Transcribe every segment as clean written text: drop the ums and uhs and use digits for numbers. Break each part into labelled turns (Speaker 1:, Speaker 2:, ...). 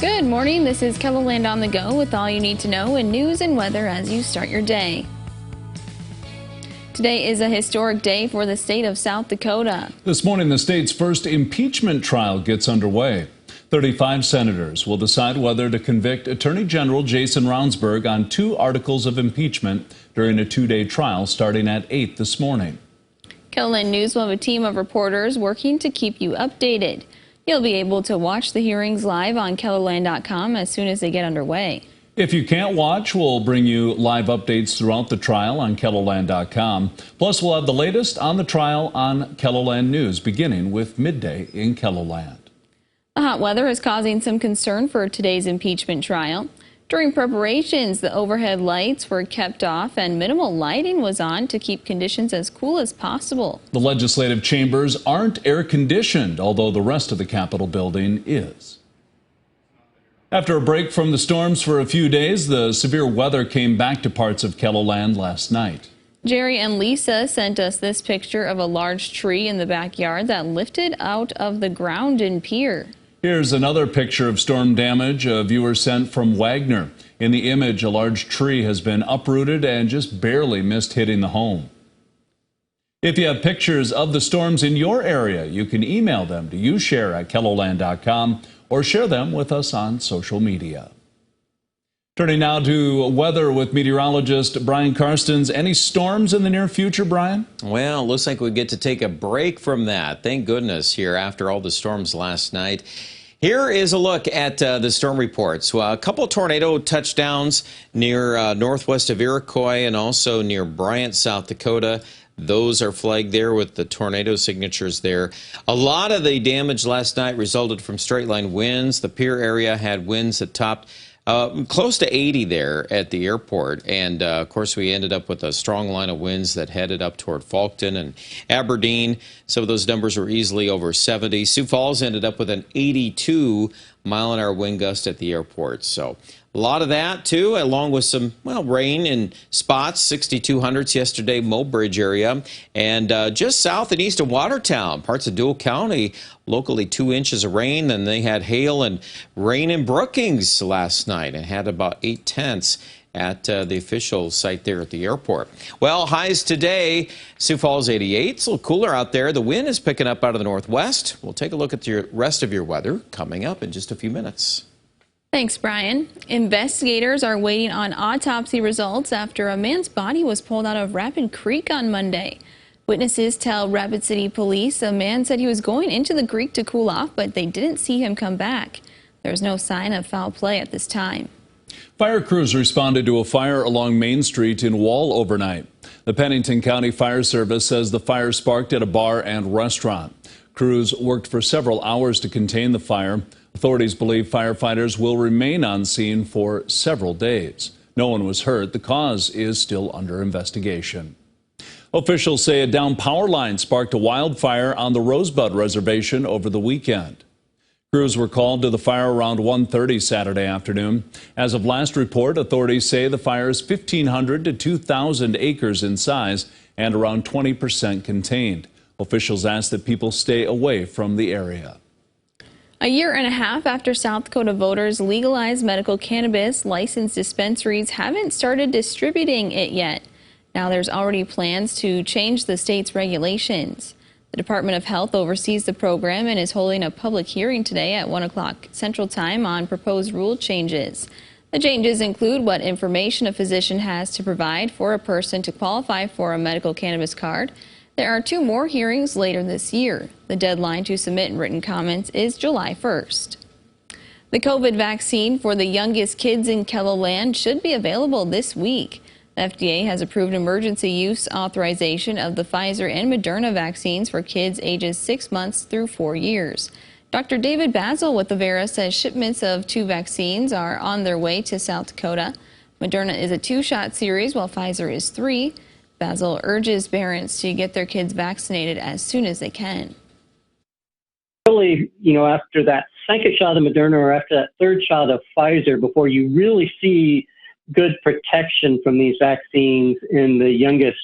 Speaker 1: Good morning. This is KELOLAND on the go with all you need to know in news and weather as you start your day. Today is a historic day for the state of South Dakota.
Speaker 2: This morning, the state's first impeachment trial gets underway. 35 senators will decide whether to convict Attorney General Jason Ravnsborg on 2 articles of impeachment during a 2-day trial starting at 8 this morning.
Speaker 1: KELOLAND News will have a team of reporters working to keep you updated. You'll be able to watch the hearings live on KELOLAND.com as soon as they get underway.
Speaker 2: If you can't watch, we'll bring you live updates throughout the trial on KELOLAND.com. Plus, we'll have the latest on the trial on KELOLAND News, beginning with midday in KELOLAND.
Speaker 1: The hot weather is causing some concern for today's impeachment trial. During preparations, the overhead lights were kept off and minimal lighting was on to keep conditions as cool as possible.
Speaker 2: The legislative chambers aren't air-conditioned, although the rest of the Capitol building is. After a break from the storms for a few days, the severe weather came back to parts of KELOLAND last night.
Speaker 1: Jerry and Lisa sent us this picture of a large tree in the backyard that lifted out of the ground in Pierre.
Speaker 2: Here's another picture of storm damage a viewer sent from Wagner. In the image, a large tree has been uprooted and just barely missed hitting the home. If you have pictures of the storms in your area, you can email them to youshare@KELOLAND.com or share them with us on social media. Turning now to weather with meteorologist Brian Karstens. Any storms in the near future, Brian?
Speaker 3: Well, it looks like we get to take a break from that. Thank goodness here after all the storms last night. Here is a look at the storm reports. Well, a couple tornado touchdowns near northwest of Iroquois and also near Bryant, South Dakota. Those are flagged there with the tornado signatures there. A lot of the damage last night resulted from straight line winds. The Pierre area had winds that topped close to 80 there at the airport, and of course we ended up with a strong line of winds that headed up toward Faulkton and Aberdeen. Some of those numbers were easily over 70. Sioux Falls ended up with an 82-mile-an-hour wind gust at the airport. So a lot of that too, along with some, well, rain in spots, 6,200s yesterday, Mobridge area, and just south and east of Watertown, parts of Dual County, locally 2 inches of rain. Then they had hail and rain in Brookings last night and had about 8/10 at the official site there at the airport. Well, highs today, Sioux Falls 88. It's a little cooler out there. The wind is picking up out of the northwest. We'll take a look at the rest of your weather coming up in just a few minutes.
Speaker 1: Thanks, Brian. Investigators are waiting on autopsy results after a man's body was pulled out of Rapid Creek on Monday. Witnesses tell Rapid City Police a man said he was going into the creek to cool off, but they didn't see him come back. There's no sign of foul play at this time.
Speaker 2: Fire crews responded to a fire along Main Street in Wall overnight. The Pennington County Fire Service says the fire sparked at a bar and restaurant. Crews worked for several hours to contain the fire. Authorities believe firefighters will remain on scene for several days. No one was hurt. The cause is still under investigation. Officials say a downed power line sparked a wildfire on the Rosebud Reservation over the weekend. Crews were called to the fire around 1:30 Saturday afternoon. As of last report, authorities say the fire is 1,500 to 2,000 acres in size and around 20% contained. Officials ask that people stay away from the area.
Speaker 1: A year and a half after South Dakota voters legalized medical cannabis, licensed dispensaries haven't started distributing it yet. Now there's already plans to change the state's regulations. The Department of Health oversees the program and is holding a public hearing today at 1 o'clock Central Time on proposed rule changes. The changes include what information a physician has to provide for a person to qualify for a medical cannabis card. There are 2 more hearings later this year. The deadline to submit written comments is July 1st. The COVID vaccine for the youngest kids in KELOLAND should be available this week. The FDA has approved emergency use authorization of the Pfizer and Moderna vaccines for kids ages 6 months through 4 years. Dr. David Basil with Avera says shipments of 2 vaccines are on their way to South Dakota. Moderna is a 2-shot series while Pfizer is 3. Basil urges parents to get their kids vaccinated as soon as they can.
Speaker 4: Really, after that second shot of Moderna or after that third shot of Pfizer, before you really see good protection from these vaccines in the youngest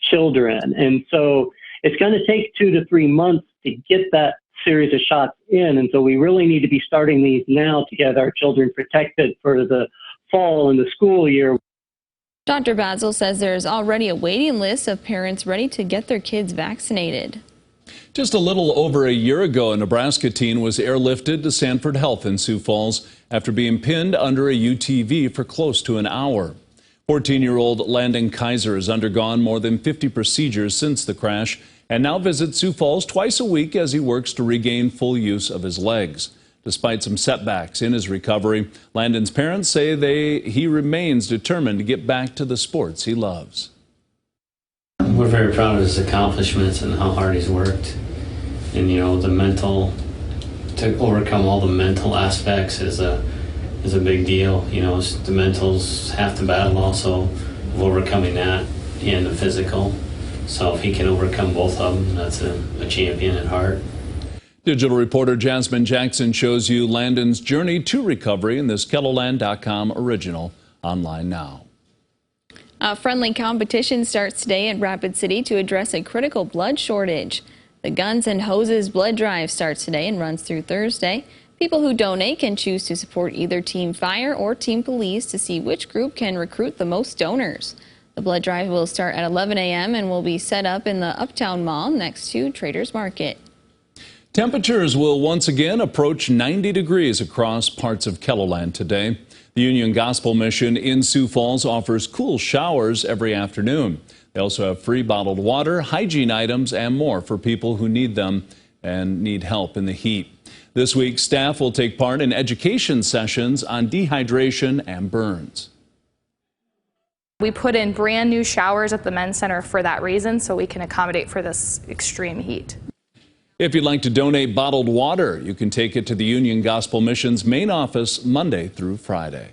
Speaker 4: children. And so it's going to take 2 to 3 months to get that series of shots in. And so we really need to be starting these now to get our children protected for the fall and the school year.
Speaker 1: Dr. Basil says there is already a waiting list of parents ready to get their kids vaccinated.
Speaker 2: Just a little over a year ago, a Nebraska teen was airlifted to Sanford Health in Sioux Falls after being pinned under a UTV for close to an hour. 14-year-old Landon Kaiser has undergone more than 50 procedures since the crash and now visits Sioux Falls twice a week as he works to regain full use of his legs. Despite some setbacks in his recovery, Landon's parents say he remains determined to get back to the sports he loves.
Speaker 5: We're very proud of his accomplishments and how hard he's worked. And, to overcome all the mental aspects is a big deal. The mental's half the battle also of overcoming that and the physical. So if he can overcome both of them, that's a champion at heart.
Speaker 2: Digital reporter Jasmine Jackson shows you Landon's journey to recovery in this KELOLAND.com original, online now.
Speaker 1: A friendly competition starts today in Rapid City to address a critical blood shortage. The Guns and Hoses Blood Drive starts today and runs through Thursday. People who donate can choose to support either Team Fire or Team Police to see which group can recruit the most donors. The blood drive will start at 11 a.m. and will be set up in the Uptown Mall next to Traders Market.
Speaker 2: Temperatures will once again approach 90 degrees across parts of KELOLAND today. The Union Gospel Mission in Sioux Falls offers cool showers every afternoon. They also have free bottled water, hygiene items, and more for people who need them and need help in the heat. This week, staff will take part in education sessions on dehydration and burns.
Speaker 6: We put in brand new showers at the men's center for that reason, so we can accommodate for this extreme heat.
Speaker 2: If you'd like to donate bottled water, you can take it to the Union Gospel Mission's main office Monday through Friday.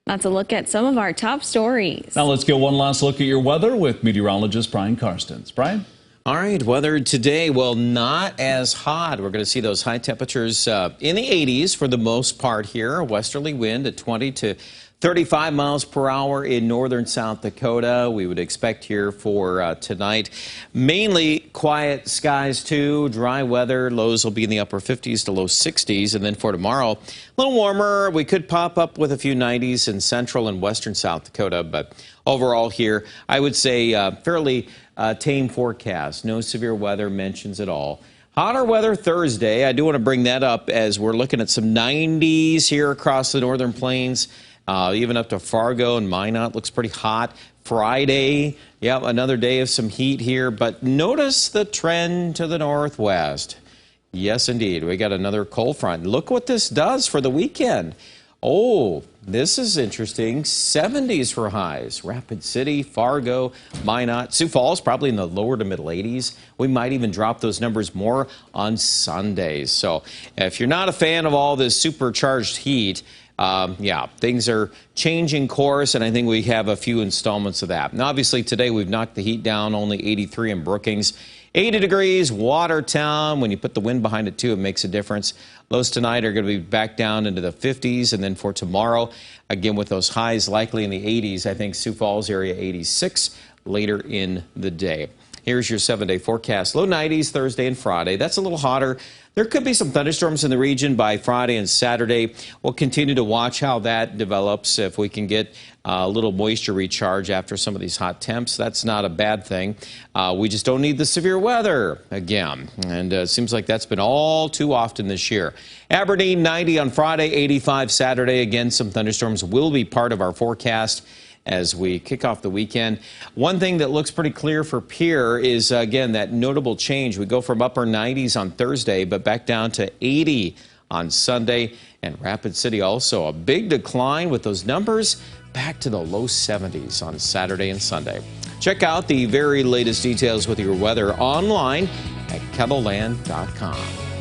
Speaker 1: That's a look at some of our top stories.
Speaker 2: Now let's get one last look at your weather with meteorologist Brian Karstens. Brian?
Speaker 3: All right, weather today, well, not as hot. We're going to see those high temperatures in the 80s for the most part here. A westerly wind at 20 to 35 miles per hour in northern South Dakota. We would expect here for tonight. Mainly quiet skies, too. Dry weather. Lows will be in the upper 50s to low 60s. And then for tomorrow, a little warmer. We could pop up with a few 90s in central and western South Dakota. But overall here, I would say fairly tame forecast. No severe weather mentions at all. Hotter weather Thursday. I do want to bring that up as we're looking at some 90s here across the northern plains. Even up to Fargo and Minot looks pretty hot. Friday, yeah, another day of some heat here, but notice the trend to the northwest. Yes, indeed, we got another cold front. Look what this does for the weekend. Oh, this is interesting. 70s for highs. Rapid City, Fargo, Minot, Sioux Falls, probably in the lower to middle 80s. We might even drop those numbers more on Sundays. So if you're not a fan of all this supercharged heat, yeah, things are changing course, and I think we have a few installments of that. Now, obviously, today we've knocked the heat down, only 83 in Brookings. 80 degrees, Watertown. When you put the wind behind it, too, it makes a difference. Lows tonight are going to be back down into the 50s, and then for tomorrow, again, with those highs likely in the 80s, I think Sioux Falls area 86 later in the day. Here's your 7-day forecast. Low 90s Thursday and Friday. That's a little hotter. There could be some thunderstorms in the region by Friday and Saturday. We'll continue to watch how that develops. If we can get a little moisture recharge after some of these hot temps, that's not a bad thing. We just don't need the severe weather again. And it seems like that's been all too often this year. Aberdeen, 90 on Friday, 85 Saturday. Again, some thunderstorms will be part of our forecast as we kick off the weekend. One thing that looks pretty clear for Pierre is, again, that notable change. We go from upper 90s on Thursday, but back down to 80 on Sunday. And Rapid City also a big decline with those numbers back to the low 70s on Saturday and Sunday. Check out the very latest details with your weather online at KELOLAND.com.